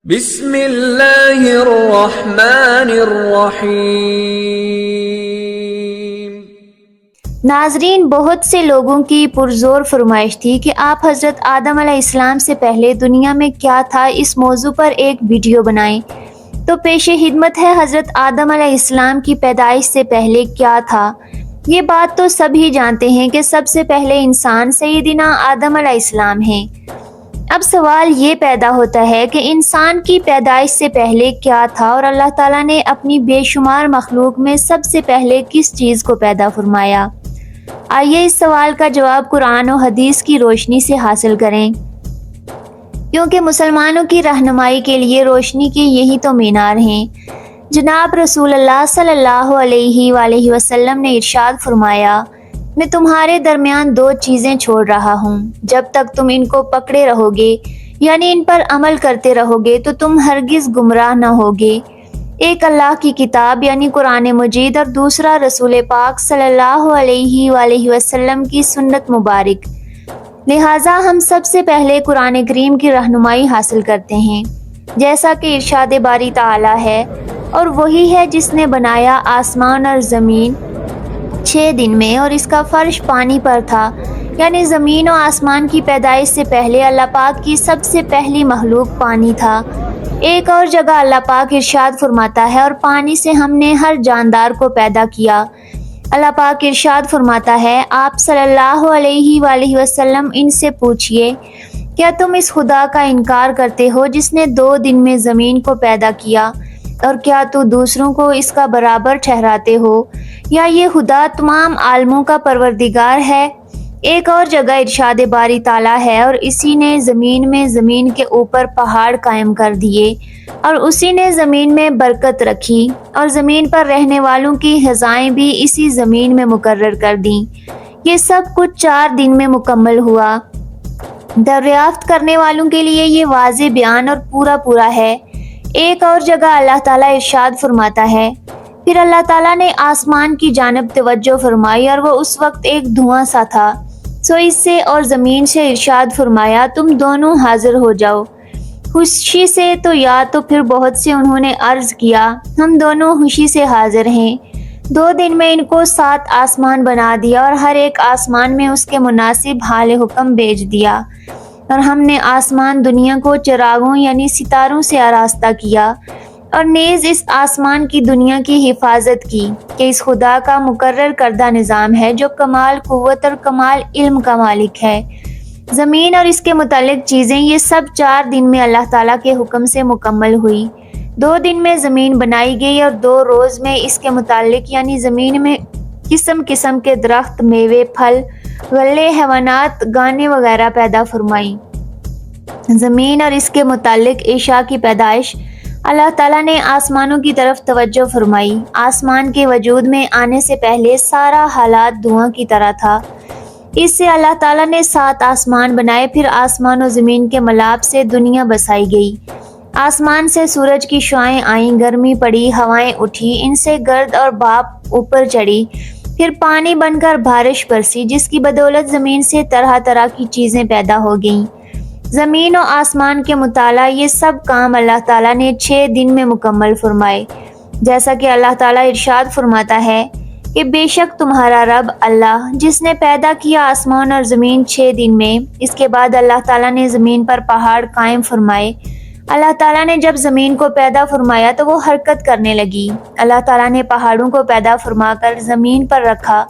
بسم اللہ الرحمن الرحیم۔ ناظرین، بہت سے لوگوں کی پرزور فرمائش تھی کہ آپ حضرت آدم علیہ السلام سے پہلے دنیا میں کیا تھا، اس موضوع پر ایک ویڈیو بنائیں۔ تو پیش خدمت ہے حضرت آدم علیہ السلام کی پیدائش سے پہلے کیا تھا۔ یہ بات تو سب ہی جانتے ہیں کہ سب سے پہلے انسان سیدنا آدم علیہ السلام ہیں۔ اب سوال یہ پیدا ہوتا ہے کہ انسان کی پیدائش سے پہلے کیا تھا، اور اللہ تعالیٰ نے اپنی بے شمار مخلوق میں سب سے پہلے کس چیز کو پیدا فرمایا؟ آئیے اس سوال کا جواب قرآن و حدیث کی روشنی سے حاصل کریں، کیونکہ مسلمانوں کی رہنمائی کے لیے روشنی کی یہی تو مینار ہیں۔ جناب رسول اللہ صلی اللہ علیہ وآلہ وسلم نے ارشاد فرمایا، میں تمہارے درمیان دو چیزیں چھوڑ رہا ہوں، جب تک تم ان کو پکڑے رہو گے، یعنی ان پر عمل کرتے رہو گے، تو تم ہرگز گمراہ نہ ہوگے۔ ایک اللہ کی کتاب یعنی قرآن مجید، اور دوسرا رسول پاک صلی اللہ علیہ وآلہ وسلم کی سنت مبارک۔ لہٰذا ہم سب سے پہلے قرآن کریم کی رہنمائی حاصل کرتے ہیں، جیسا کہ ارشاد باری تعالیٰ ہے، اور وہی ہے جس نے بنایا آسمان اور زمین 6 دن میں، اور اس کا فرش پانی پر تھا، یعنی زمین و آسمان کی پیدائش سے پہلے اللہ پاک کی سب سے پہلی مخلوق پانی تھا۔ ایک اور جگہ اللہ پاک ارشاد فرماتا ہے، اور پانی سے ہم نے ہر جاندار کو پیدا کیا۔ اللہ پاک ارشاد فرماتا ہے، آپ صلی اللہ علیہ وآلہ وسلم ان سے پوچھئے، کیا تم اس خدا کا انکار کرتے ہو جس نے 2 دن میں زمین کو پیدا کیا، اور کیا تو دوسروں کو اس کا برابر ٹھہراتے ہو، یا یہ خدا تمام عالموں کا پروردگار ہے؟ ایک اور جگہ ارشاد باری تعالیٰ ہے، اور اسی نے زمین میں زمین کے اوپر پہاڑ قائم کر دیے، اور اسی نے زمین میں برکت رکھی، اور زمین پر رہنے والوں کی غذائیں بھی اسی زمین میں مقرر کر دیں۔ یہ سب کچھ 4 دن میں مکمل ہوا۔ دریافت کرنے والوں کے لیے یہ واضح بیان اور پورا ہے۔ ایک اور جگہ اللہ تعالیٰ ارشاد فرماتا ہے، پھر اللہ تعالیٰ نے آسمان کی جانب توجہ فرمائی، اور وہ اس وقت ایک دھواں سا تھا، سو اس سے اور زمین سے ارشاد فرمایا، تم دونوں حاضر ہو جاؤ۔ خوشی سے تو یا تو پھر بہت سے انہوں نے عرض کیا، ہم دونوں خوشی سے حاضر ہیں۔ 2 دن میں ان کو 7 آسمان بنا دیا، اور ہر ایک آسمان میں اس کے مناسب حال حکم بھیج دیا، اور ہم نے آسمان دنیا کو چراغوں یعنی ستاروں سے آراستہ کیا، اور نیز اس آسمان کی دنیا کی حفاظت کی، کہ اس خدا کا مقرر کردہ نظام ہے جو کمال قوت اور کمال علم کا مالک ہے۔ زمین اور اس کے متعلق چیزیں یہ سب 4 دن میں اللہ تعالیٰ کے حکم سے مکمل ہوئی۔ 2 دن میں زمین بنائی گئی، اور 2 روز میں اس کے متعلق یعنی زمین میں قسم قسم کے درخت، میوے، پھل، غلے، حیوانات، گانے وغیرہ پیدا فرمائی۔ زمین اور اس کے متعلق عشاء کی پیدائش اللہ تعالیٰ نے آسمانوں کی طرف توجہ فرمائی۔ آسمان کے وجود میں آنے سے پہلے سارا حالات دھواں کی طرح تھا۔ اس سے اللہ تعالیٰ نے 7 آسمان بنائے، پھر آسمان و زمین کے ملاپ سے دنیا بسائی گئی۔ آسمان سے سورج کی شعاعیں آئیں، گرمی پڑی، ہوائیں اٹھی، ان سے گرد اور بھاپ اوپر چڑھی، پھر پانی بن کر بارش برسی، جس کی بدولت زمین سے طرح طرح کی چیزیں پیدا ہو گئیں۔ زمین و آسمان کے مطالعہ یہ سب کام اللہ تعالیٰ نے 6 دن میں مکمل فرمائے، جیسا کہ اللہ تعالیٰ ارشاد فرماتا ہے کہ بے شک تمہارا رب اللہ، جس نے پیدا کیا آسمان اور زمین 6 دن میں۔ اس کے بعد اللہ تعالیٰ نے زمین پر پہاڑ قائم فرمائے۔ اللہ تعالیٰ نے جب زمین کو پیدا فرمایا تو وہ حرکت کرنے لگی۔ اللہ تعالیٰ نے پہاڑوں کو پیدا فرما کر زمین پر رکھا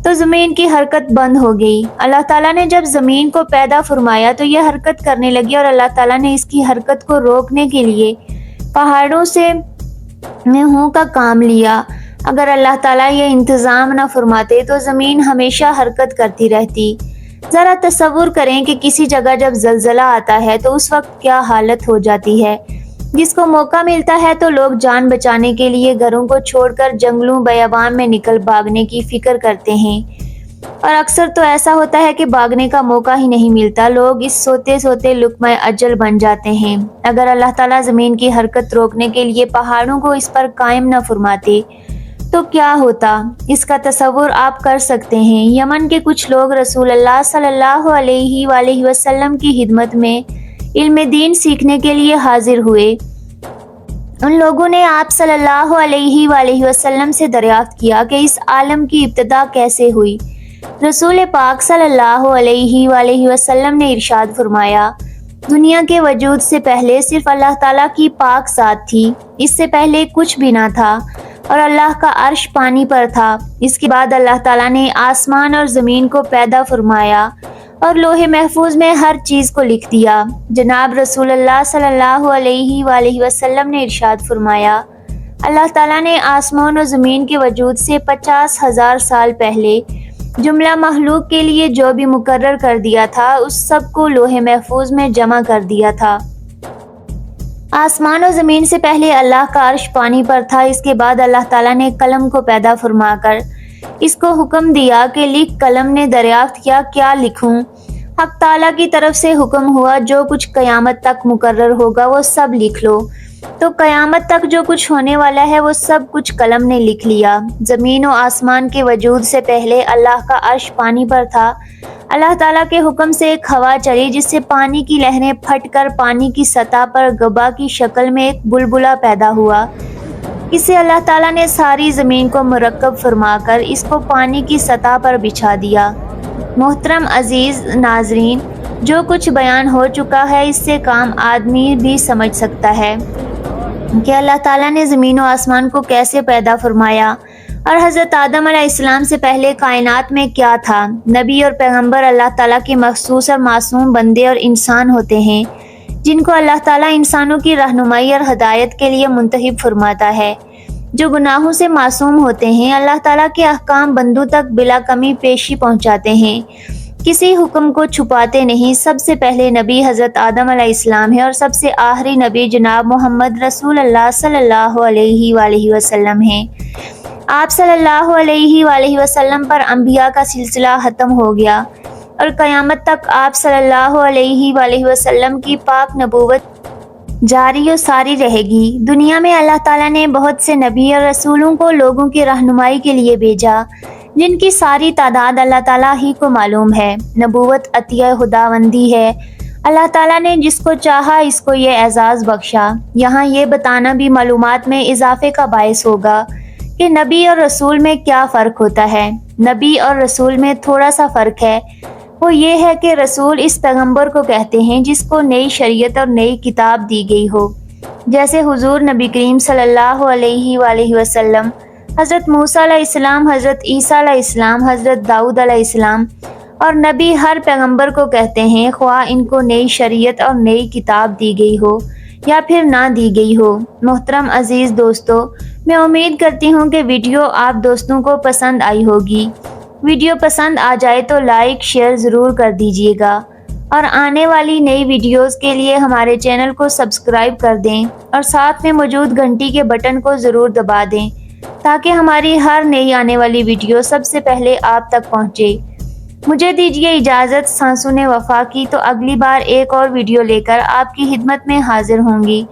تو زمین کی حرکت بند ہو گئی۔ اللہ تعالیٰ نے جب زمین کو پیدا فرمایا تو یہ حرکت کرنے لگی، اور اللہ تعالیٰ نے اس کی حرکت کو روکنے کے لیے پہاڑوں سے ہوں کا کام لیا۔ اگر اللہ تعالیٰ یہ انتظام نہ فرماتے تو زمین ہمیشہ حرکت کرتی رہتی۔ ذرا تصور کریں کہ کسی جگہ جب زلزلہ آتا ہے تو اس وقت کیا حالت ہو جاتی ہے۔ جس کو موقع ملتا ہے تو لوگ جان بچانے کے لیے گھروں کو چھوڑ کر جنگلوں بیابان میں نکل بھاگنے کی فکر کرتے ہیں، اور اکثر تو ایسا ہوتا ہے کہ بھاگنے کا موقع ہی نہیں ملتا، لوگ اس سوتے سوتے لقمہ اجل بن جاتے ہیں۔ اگر اللہ تعالیٰ زمین کی حرکت روکنے کے لیے پہاڑوں کو اس پر قائم نہ فرماتے تو کیا ہوتا، اس کا تصور آپ کر سکتے ہیں۔ یمن کے کچھ لوگ رسول اللہ صلی اللہ علیہ وآلہ وسلم کی خدمت میں علم دین سیکھنے کے لیے حاضر ہوئے۔ ان لوگوں نے آپ صلی اللہ علیہ وآلہ وسلم سے دریافت کیا کہ اس عالم کی ابتدا کیسے ہوئی۔ رسول پاک صلی اللہ علیہ وآلہ وسلم نے ارشاد فرمایا، دنیا کے وجود سے پہلے صرف اللہ تعالیٰ کی پاک ذات تھی، اس سے پہلے کچھ بھی نہ تھا، اور اللہ کا عرش پانی پر تھا۔ اس کے بعد اللہ تعالیٰ نے آسمان اور زمین کو پیدا فرمایا اور لوح محفوظ میں ہر چیز کو لکھ دیا۔ جناب رسول اللہ صلی اللہ علیہ وآلہ وسلم نے ارشاد فرمایا، اللہ تعالیٰ نے آسمان اور زمین کے وجود سے 50,000 سال پہلے جملہ مخلوق کے لیے جو بھی مقرر کر دیا تھا اس سب کو لوح محفوظ میں جمع کر دیا تھا۔ آسمان و زمین سے پہلے اللہ کا عرش پانی پر تھا۔ اس کے بعد اللہ تعالیٰ نے قلم کو پیدا فرما کر اس کو حکم دیا کہ لکھ۔ قلم نے دریافت کیا کیا لکھوں؟ حق تعالیٰ کی طرف سے حکم ہوا جو کچھ قیامت تک مقرر ہوگا وہ سب لکھ لو۔ تو قیامت تک جو کچھ ہونے والا ہے وہ سب کچھ قلم نے لکھ لیا۔ زمین و آسمان کے وجود سے پہلے اللہ کا عرش پانی پر تھا۔ اللہ تعالیٰ کے حکم سے ایک ہوا چلی جس سے پانی کی لہریں پھٹ کر پانی کی سطح پر غبار کی شکل میں ایک بلبلہ پیدا ہوا۔ اس سے اللہ تعالیٰ نے ساری زمین کو مرکب فرما کر اس کو پانی کی سطح پر بچھا دیا۔ محترم عزیز ناظرین، جو کچھ بیان ہو چکا ہے اس سے کام آدمی بھی سمجھ سکتا ہے کہ اللہ تعالیٰ نے زمین و آسمان کو کیسے پیدا فرمایا اور حضرت آدم علیہ السلام سے پہلے کائنات میں کیا تھا۔ نبی اور پیغمبر اللہ تعالیٰ کے مخصوص اور معصوم بندے اور انسان ہوتے ہیں جن کو اللہ تعالیٰ انسانوں کی رہنمائی اور ہدایت کے لیے منتخب فرماتا ہے۔ جو گناہوں سے معصوم ہوتے ہیں، اللہ تعالیٰ کے احکام بندوں تک بلا کمی پیشی پہنچاتے ہیں، کسی حکم کو چھپاتے نہیں۔ سب سے پہلے نبی حضرت آدم علیہ السلام ہے اور سب سے آخری نبی جناب محمد رسول اللہ صلی اللہ علیہ وآلہ وسلم ہیں۔ آپ صلی اللہ علیہ وآلہ وسلم پر انبیاء کا سلسلہ ختم ہو گیا اور قیامت تک آپ صلی اللہ علیہ وآلہ وسلم کی پاک نبوت جاری و ساری رہے گی۔ دنیا میں اللہ تعالیٰ نے بہت سے نبی اور رسولوں کو لوگوں کی رہنمائی کے لیے بھیجا جن کی ساری تعداد اللہ تعالیٰ ہی کو معلوم ہے۔ نبوت عطیہ خداوندی ہے۔ اللہ تعالیٰ نے جس کو چاہا اس کو یہ اعزاز بخشا۔ یہاں یہ بتانا بھی معلومات میں اضافے کا باعث ہوگا کہ نبی اور رسول میں کیا فرق ہوتا ہے۔ نبی اور رسول میں تھوڑا سا فرق ہے، وہ یہ ہے کہ رسول اس پیغمبر کو کہتے ہیں جس کو نئی شریعت اور نئی کتاب دی گئی ہو، جیسے حضور نبی کریم صلی اللہ علیہ وآلہ وسلم، حضرت موسیٰ علیہ السلام، حضرت عیسیٰ علیہ السلام، حضرت داؤد علیہ السلام۔ اور نبی ہر پیغمبر کو کہتے ہیں خواہ ان کو نئی شریعت اور نئی کتاب دی گئی ہو یا پھر نہ دی گئی ہو۔ محترم عزیز دوستو، میں امید کرتی ہوں کہ ویڈیو آپ دوستوں کو پسند آئی ہوگی۔ ویڈیو پسند آ جائے تو لائک شیئر ضرور کر دیجیے گا اور آنے والی نئی ویڈیوز کے لیے ہمارے چینل کو سبسکرائب کر دیں اور ساتھ میں موجود گھنٹی کے بٹن کو ضرور دبا دیں تاکہ ہماری ہر نئی آنے والی ویڈیو سب سے پہلے آپ تک پہنچے۔ مجھے دیجیے اجازت سانسوں وفا کی، تو اگلی بار ایک اور ویڈیو لے کر آپ کی خدمت میں حاضر ہوں گی۔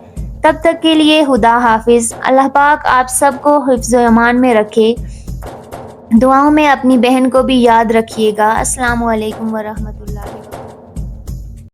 تب تک کے لیے خدا حافظ۔ اللہ پاک آپ سب کو حفظ و امان میں رکھے۔ دعاؤں میں اپنی بہن کو بھی یاد رکھیے گا۔ السلام علیکم ورحمۃ اللہ۔